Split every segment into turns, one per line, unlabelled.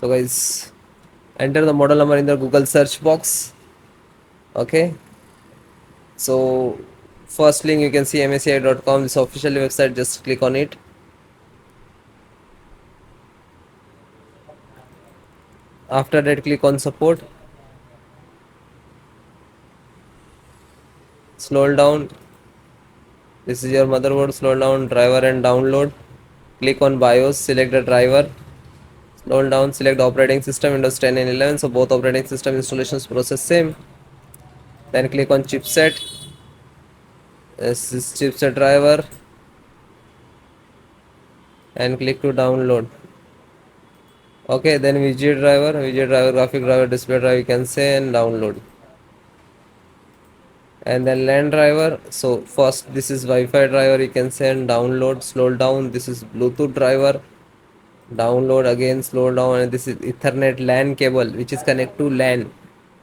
So guys, enter the model number in the Google search box. Okay, so first link you can see msi.com, this official website. Just click on it. After that, click on support. Scroll down. This is your motherboard. Scroll down, driver and download. Click on BIOS, select the driver. Scroll down, select operating system Windows 10 and 11. So both operating system installations process same. Then click on chipset. This is chipset driver and click to download. Okay, then widget driver, graphic driver, display driver you can say and download. And then LAN driver. So first this is Wi-Fi driver you can say and download. Slow down. This is Bluetooth driver. Download again, slow down, and this is Ethernet LAN cable which is connect to LAN.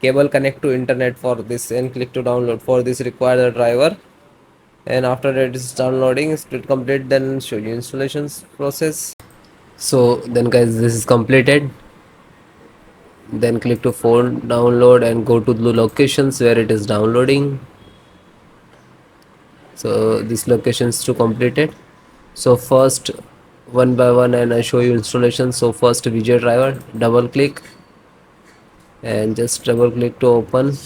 Cable connect to internet for this and click to download. For this require the driver. And after that it is downloading, it complete, then show you installations process. So then guys, this is completed. Then click to phone download and go to the locations where it is downloading. So this location is to completed. So first one by one and I show you installation. So first widget driver, double click and just double click to open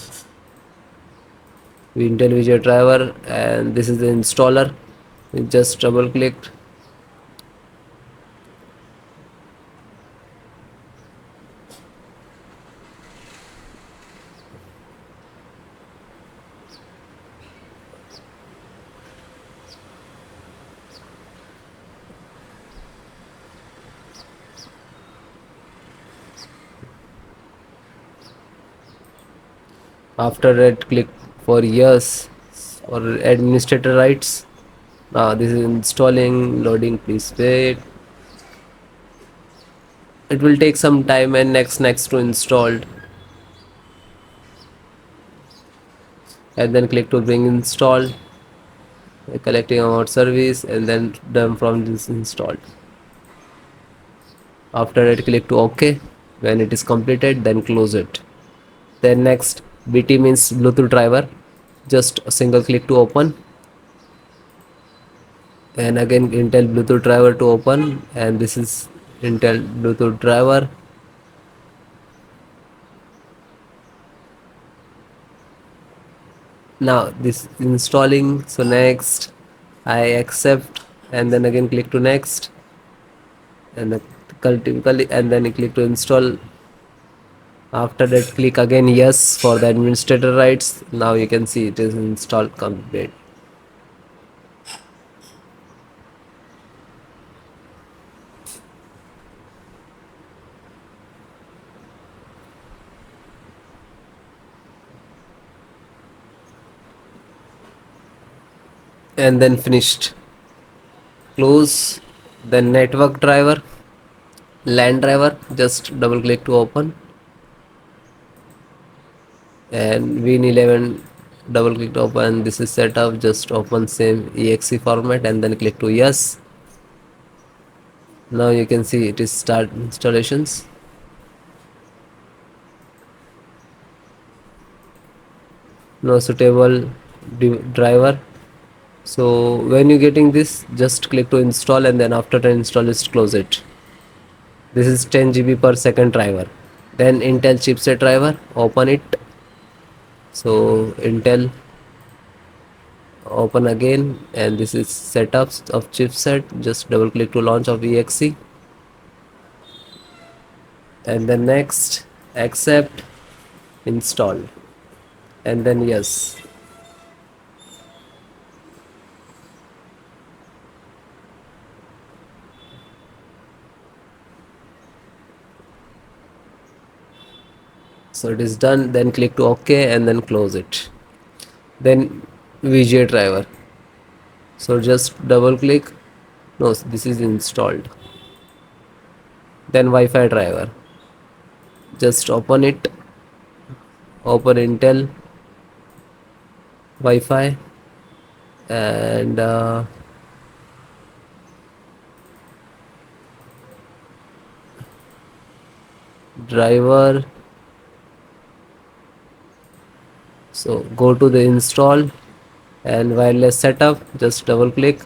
Intel widget driver, and this is the installer. Just double click. After that, click for yes or administrator rights. Now this is installing, loading, please wait. It will take some time, and next to installed, and then click to bring installed, collecting about service, and then done from this installed. After that, click to OK. When it is completed, then close it. Then next, BT means Bluetooth driver. Just a single click to open, and again Intel Bluetooth driver to open, and this is Intel Bluetooth driver. Now this is installing. So next I accept, and then again click to next, and and then click to install. After that, click again yes for the administrator rights. Now you can see it is installed complete. And then finished. Close. Then network driver, LAN driver, just double click to open, and Win11 double click to open. This is set up, just open same exe format and then click to yes. Now you can see it is start installations. No suitable driver. So when you getting this, just click to install, and then after the install, just close it. This is 10 GB per second driver. Then Intel chipset driver, open it. So Intel, open again, and this is setups of chipset. Just double click to launch of exe, and then next accept, install, and then yes. So it is done. Then click to OK and then close it. Then VGA driver. So just double click. No, this is installed. Then Wi-Fi driver. Just open it. Open Intel Wi-Fi, and driver. So go to the install and wireless setup, just double click.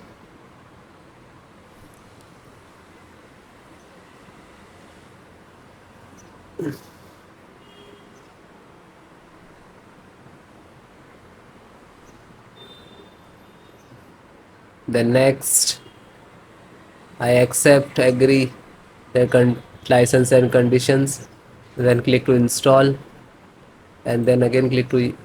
Then next, I accept, agree the license and conditions. Then click to install, and then again click to.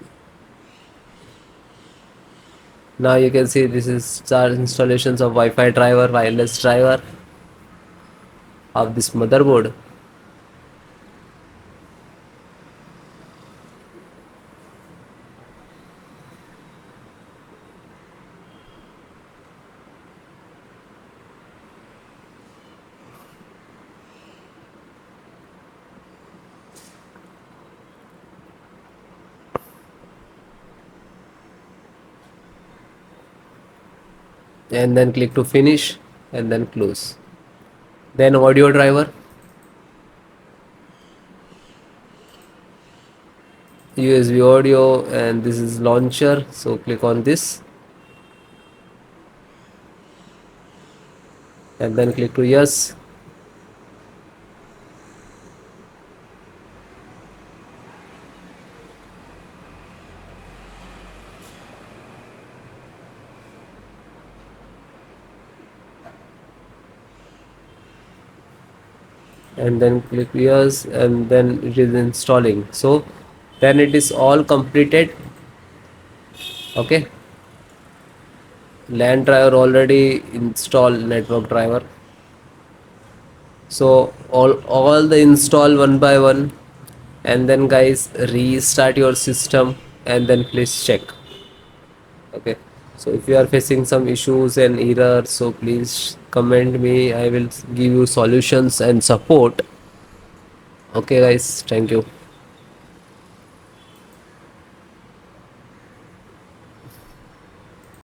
Now you can see this is start installations of Wi-Fi driver, wireless driver of this motherboard. And then click to finish and then close. Then audio driver, USB audio, and this is launcher, so click on this and then click to yes. And then click yes, and then it is installing. So then it is all completed. Okay, LAN driver already installed, network driver. So all the install one by one, and then guys restart your system and then please check. Okay, so if you are facing some issues and errors, so please comment me, I will give you solutions and support. Okay guys, thank you.